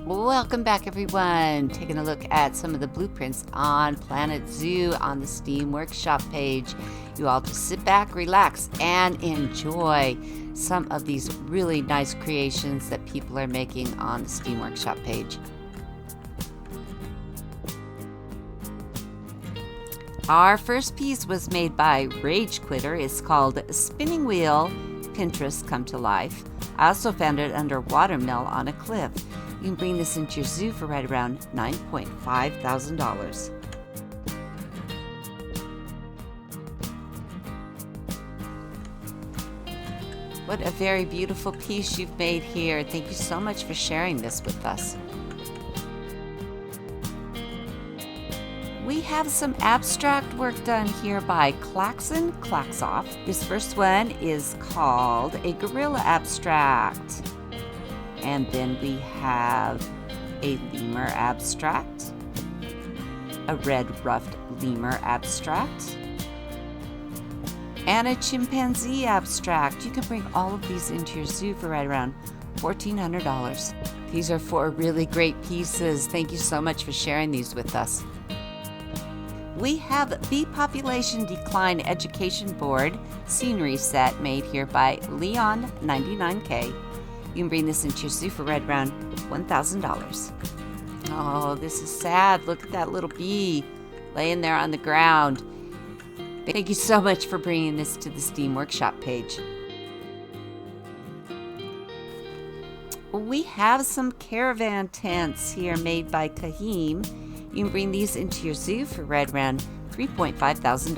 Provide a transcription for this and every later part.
Welcome back, everyone. Taking a look at some of the blueprints on Planet Zoo on the Steam Workshop page. You all just sit back, relax, and enjoy some of these really nice creations that people are making on the Steam Workshop page. Our first piece was made by RAGEQUITER. It's called Spinning Wheel, Pintrest Come to Life. I also found it under watermill on a cliff. You can bring this into your zoo for right around $9.5 thousand. What a very beautiful piece you've made here. Thank you so much for sharing this with us. We have some abstract work done here by KlaxonKlaxoff. This first one is called a gorilla abstract. And then we have a lemur abstract, a red ruffed lemur abstract, and a chimpanzee abstract. You can bring all of these into your zoo for right around $1,400. These are 4 really great pieces. Thank you so much for sharing these with us. We have Bee Population Decline Education Board scenery set made here by Leon99K. You can bring this into your zoo for right around $1,000. Oh, this is sad. Look at that little bee laying there on the ground. Thank you so much for bringing this to the Steam Workshop page. We have some Caravan tents here made by Kheam. You can bring these into your zoo for right around $3.5 thousand.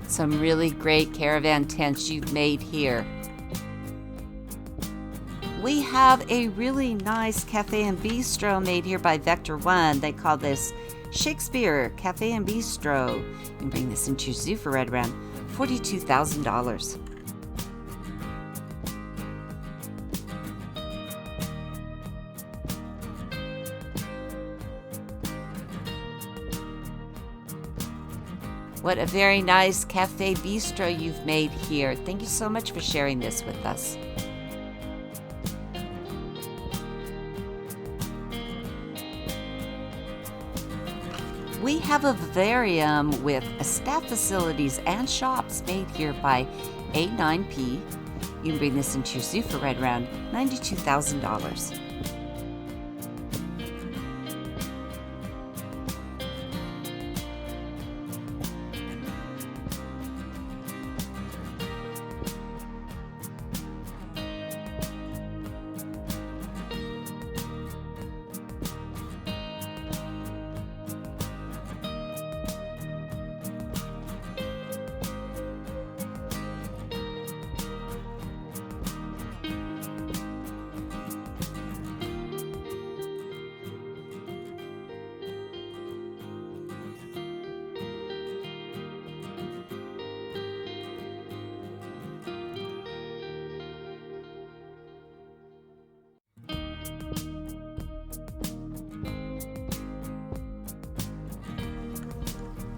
Some really great Caravan tents you've made here. We have a really nice cafe and bistro made here by Vector One. They call this Shakesphere Cafe and Bistro. You can bring this into your zoo for right around $42,000. What a very nice cafe bistro you've made here. Thank you so much for sharing this with us. We have a vivarium with staff facilities and shops made here by A9P. You can bring this into your zoo for right around $92,000.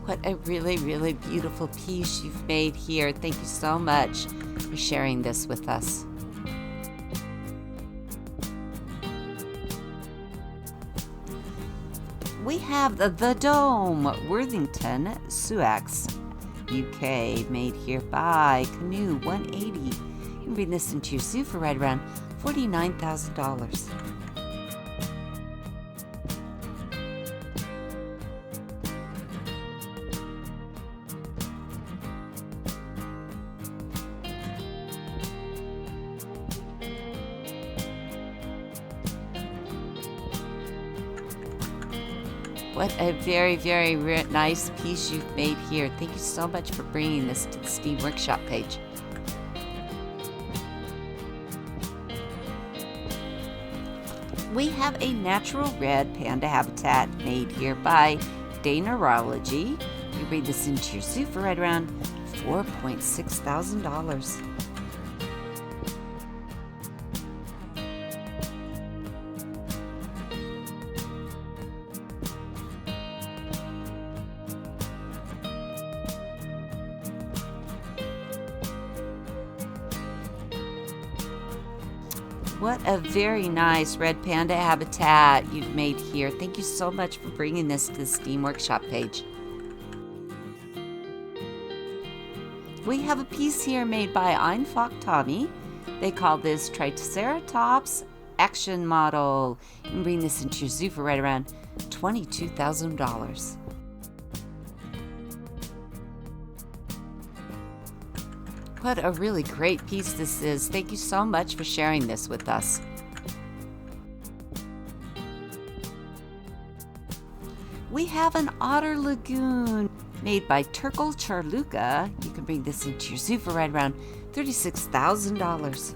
What a really, really beautiful piece you've made here. Thank you so much for sharing this with us. We have the Dome, Worthington, Sussex, UK, made here by Canoe 180. You can bring this into your zoo for right around $49,000. What a very, very nice piece you've made here. Thank you so much for bringing this to the Steam Workshop page. We have a natural red panda habitat made here by Daynarology. You bring this into your zoo for right around $4.6 thousand. What a very nice red panda habitat you've made here. Thank you so much for bringing this to the Steam Workshop page. We have a piece here made by Einfach Tommy. They call this Triceratops action model. You can bring this into your zoo for right around $22,000. What a really great piece this is. Thank you so much for sharing this with us. We have an otter lagoon made by Turkle Charluka. You can bring this into your zoo for right around $36,000.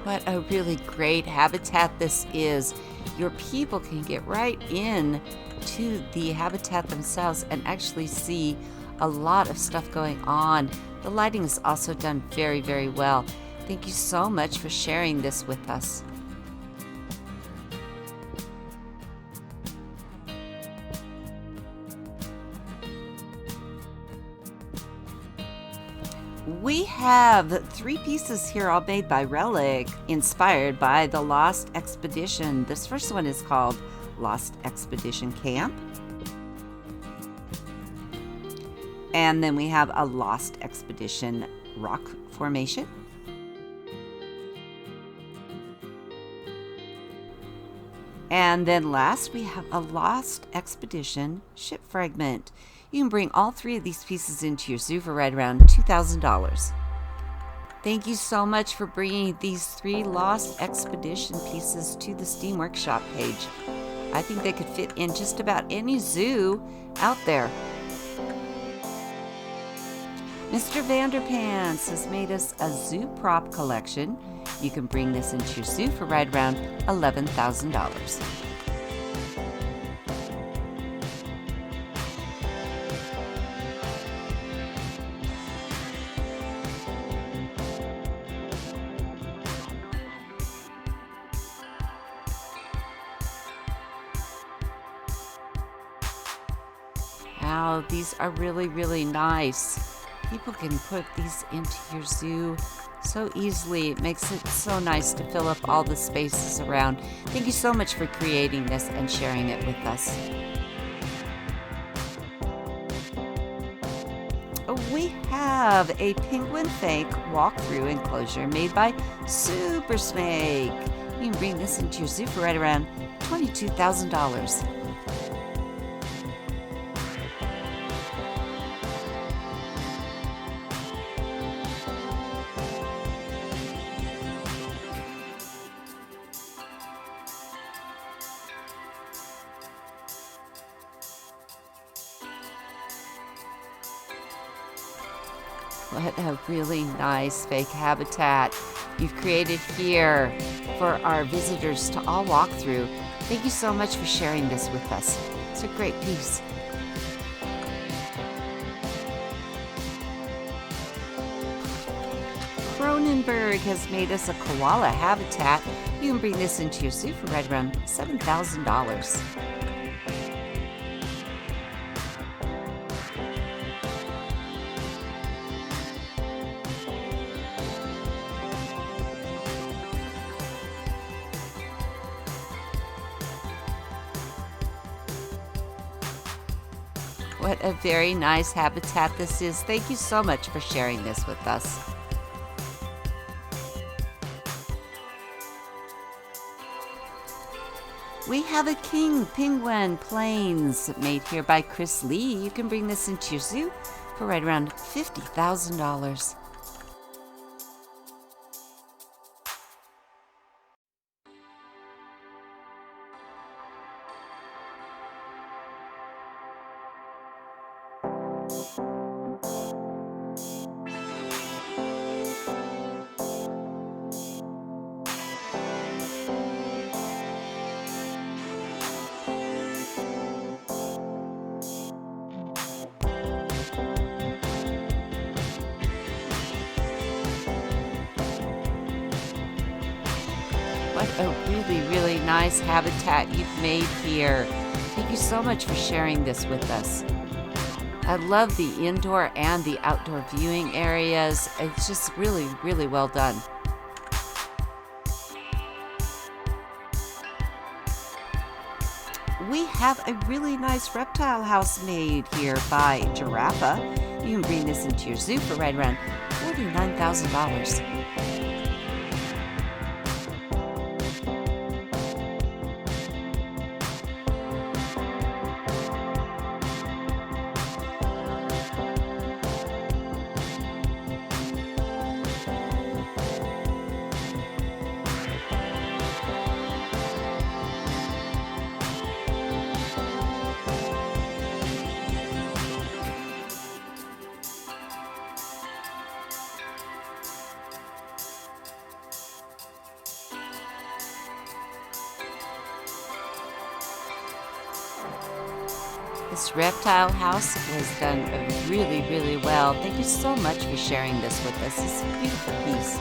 What a really great habitat this is. Your people can get right in to the habitat themselves and actually see a lot of stuff going on. The lighting is also done very, very well. Thank you so much for sharing this with us. We have 3 pieces here all made by Relic, inspired by the Lost Expedition. This first one is called Lost Expedition Camp. And then we have a Lost Expedition Rock Formation. And then last we have a Lost Expedition Ship Fragment. You can bring all 3 of these pieces into your zoo for right around $2,000. Thank you so much for bringing these 3 Lost Expedition pieces to the Steam Workshop page. I think they could fit in just about any zoo out there. Mr. Vanderpants has made us a zoo prop collection. You can bring this into your zoo for right around $11,000. Wow, these are really, really nice. People can put these into your zoo so easily. It makes it so nice to fill up all the spaces around. Thank you so much for creating this and sharing it with us. We have a penguin fake walkthrough enclosure made by Super Snake. You can bring this into your zoo for right around $22,000. What a really nice fake habitat you've created here for our visitors to all walk through. Thank you so much for sharing this with us. It's a great piece. Cronenberg has made us a koala habitat. You can bring this into your zoo for right around $7,000. What a very nice habitat this is. Thank you so much for sharing this with us. We have a king penguin plains made here by Chris Lee. You can bring this into your zoo for right around $50,000. a really, really nice habitat you've made here. Thank you so much for sharing this with us. I love the indoor and the outdoor viewing areas. It's just really, really well done. We have a really nice reptile house made here by Giraffe. You can bring this into your zoo for right around $49,000. This reptile house was done really, really well. Thank you so much for sharing this with us. It's a beautiful piece.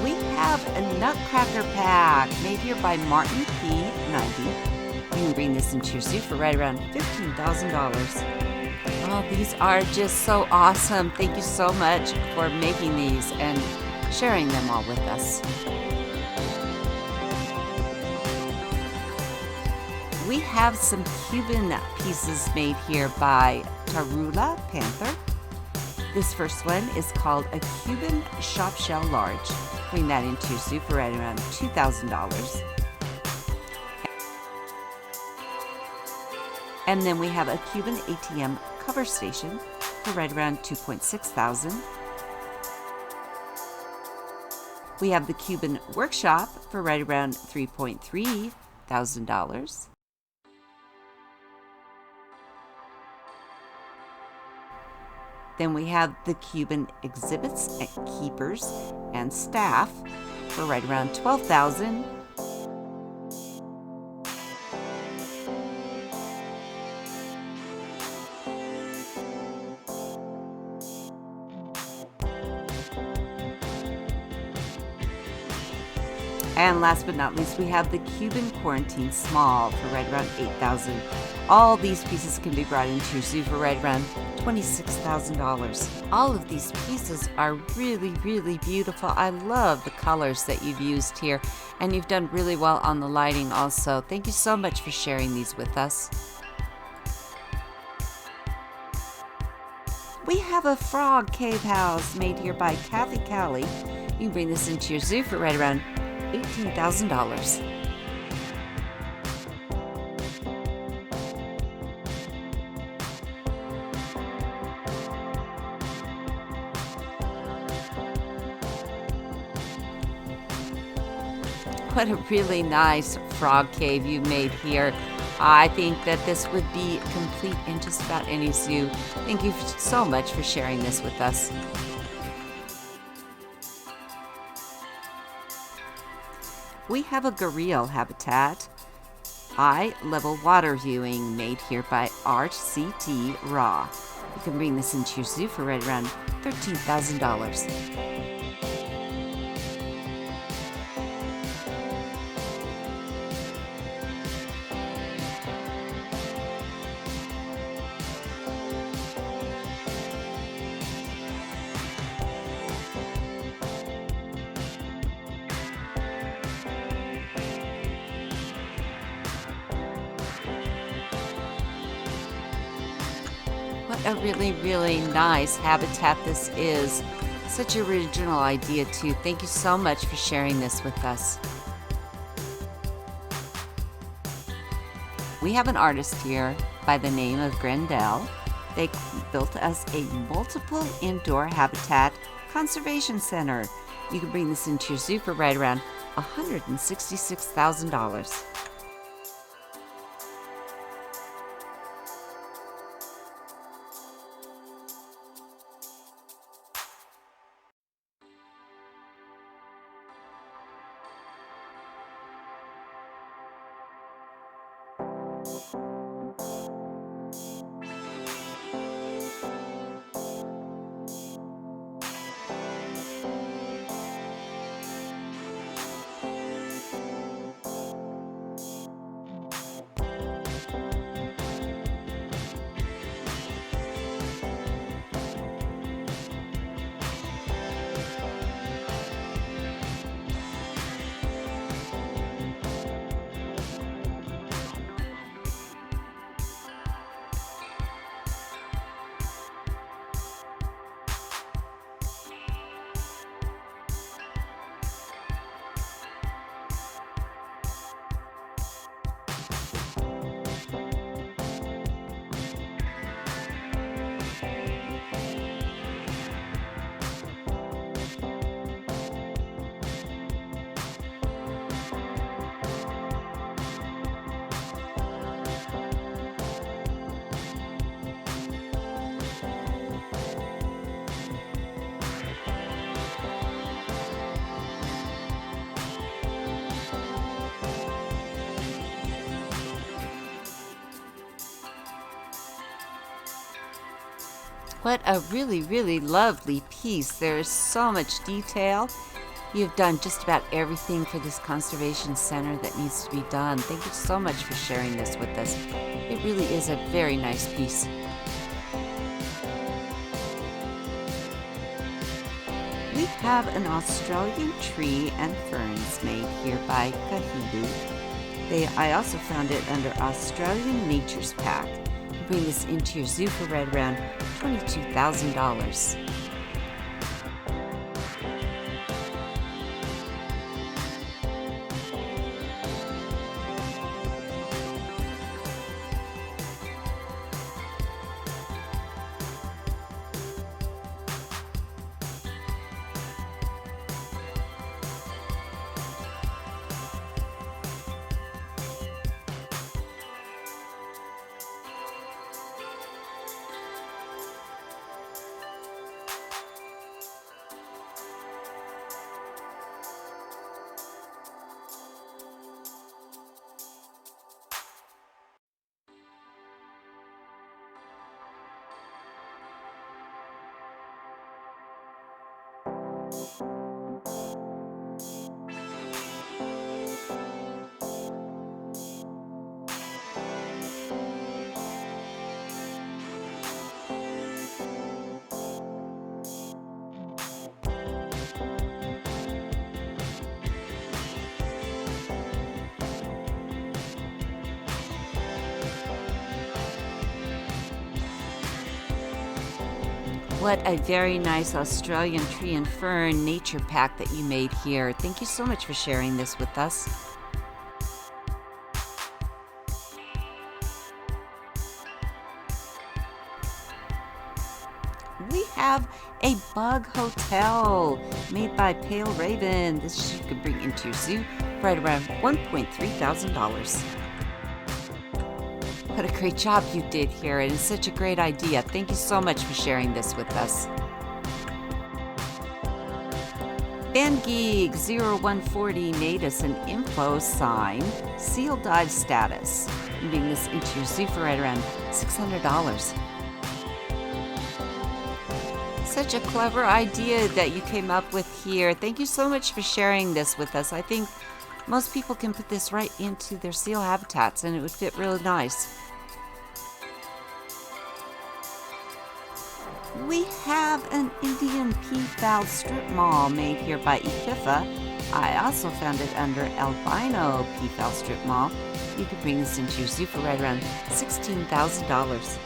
We have a nutcracker pack made here by Martin P. 90. You can bring this into your zoo for right around $15,000. Oh, these are just so awesome. Thank you so much for making these and sharing them all with us. We have some Cuban pieces made here by Tarula Panther. This first one is called a Cuban Shop Shell Large. Bring that into your zoo for right around $2,000. And then we have a Cuban ATM cover station for right around $2,600. We have the Cuban Workshop for right around $3,300. Then we have the Cuban Exhibits, Keepers, and Staff for right around $12,000. And last but not least, we have the Cuban Quarantine Small for right around $8,000. All these pieces can be brought into your zoo for right around $26,000. All of these pieces are really, really beautiful. I love the colors that you've used here, and you've done really well on the lighting also. Thank you so much for sharing these with us. We have a frog cave house made here by Kathy Callie. You can bring this into your zoo for right around $18,000. What a really nice frog cave you made here. I think that this would be complete in just about any zoo. Thank you so much for sharing this with us. We have a gharial habitat, eye-level water viewing made here by RCT Raw. You can bring this into your zoo for right around $13,000. What a really, really nice habitat this is. Such an original idea too. Thank you so much for sharing this with us. We have an artist here by the name of Grendel. They built us a multiple indoor habitat conservation center. You can bring this into your zoo for right around $166,000. What a really, really lovely piece. There is so much detail. You've done just about everything for this conservation center that needs to be done. Thank you so much for sharing this with us. It really is a very nice piece. We have an Australian tree and ferns made here by Kheam. I also found it under Australian Nature's Pack. You bring this into your zoo for right around $22,000. What a very nice Australian tree and fern nature pack that you made here. Thank you so much for sharing this with us. We have a bug hotel made by Pale Raven. This you could bring into your zoo right around $1,300. What a great job you did here, and it's such a great idea. Thank you so much for sharing this with us. BandGeek 0140 made us an info sign, seal dive status. You bring this into your zoo for right around $600. Such a clever idea that you came up with here. Thank you so much for sharing this with us. I think most people can put this right into their seal habitats and it would fit really nice. We have an Indian peafowl strip mall made here by Einfach. I also found it under albino peafowl strip mall. You could bring this into your zoo for right around $16,000.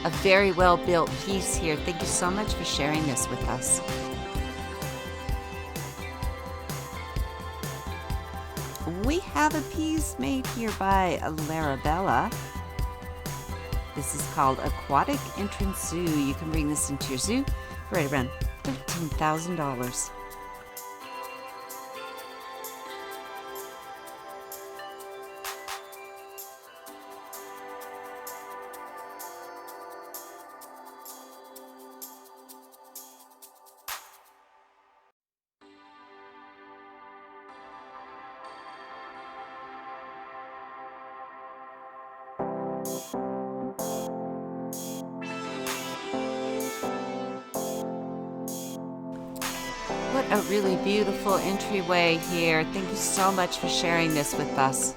A very well built piece here. Thank you so much for sharing this with us. We have a piece made here by Larabella. This is called Aquatic Entrance Zoo. You can bring this into your zoo for right around $13,000. What a really beautiful entryway here. Thank you so much for sharing this with us.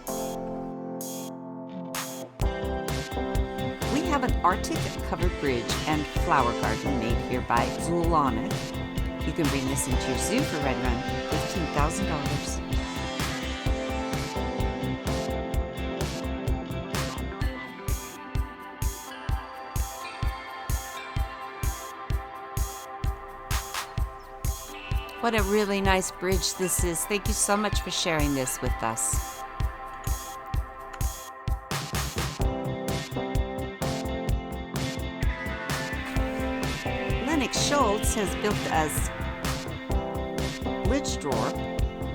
We have an Arctic covered bridge and flower garden made here by Zulonic. You can bring this into your zoo for right around $15,000. What a really nice bridge this is. Thank you so much for sharing this with us. Lennox Schultz has built us Lich Drawer,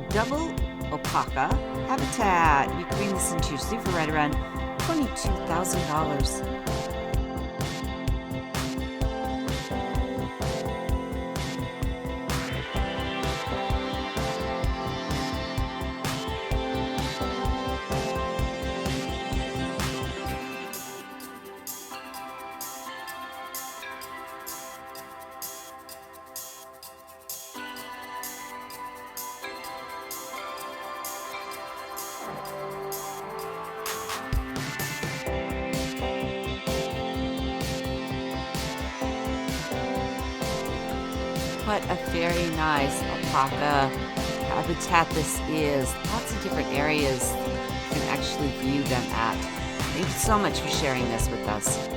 Double Opaca Habitat. You can bring this into your zoo for right around $22,000. What a very nice alpaca habitat this is. Lots of different areas you can actually view them at. Thank you so much for sharing this with us.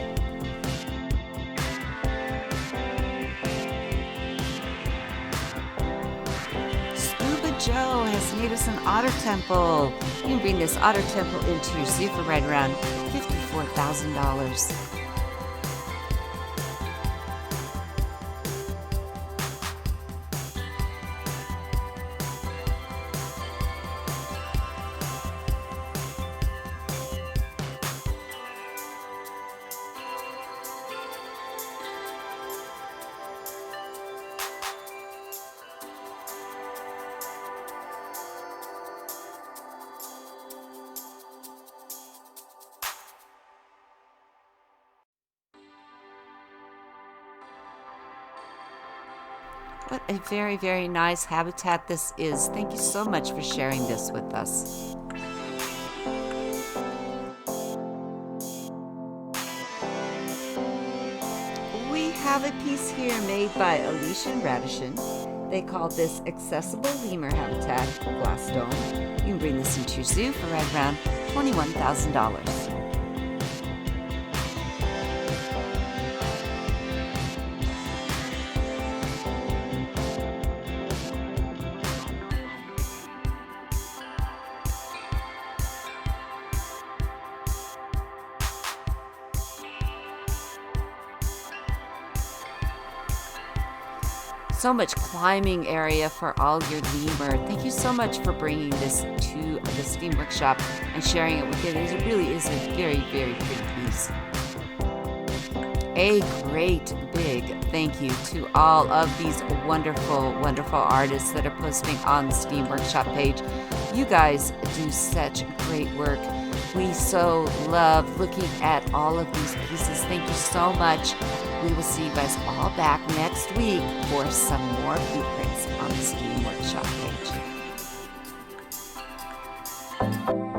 Joe has made us an otter temple. You can bring this otter temple into your zoo for right around $54,000. What a very, very nice habitat this is. Thank you so much for sharing this with us. We have a piece here made by Alicia and Radishin. They call this Accessible Lemur Habitat Glass Dome. You can bring this into your zoo for right around $21,000. So much climbing area for all your lemur. Thank you so much for bringing this to the STEAM workshop and sharing it with it. It really is a very, very pretty piece. A great big thank you to all of these wonderful, wonderful artists that are posting on the STEAM workshop page. You guys do such great work. We so love looking at all of these pieces. Thank you so much. We will see you guys all back next week for some more blueprints on the STEAM workshop page.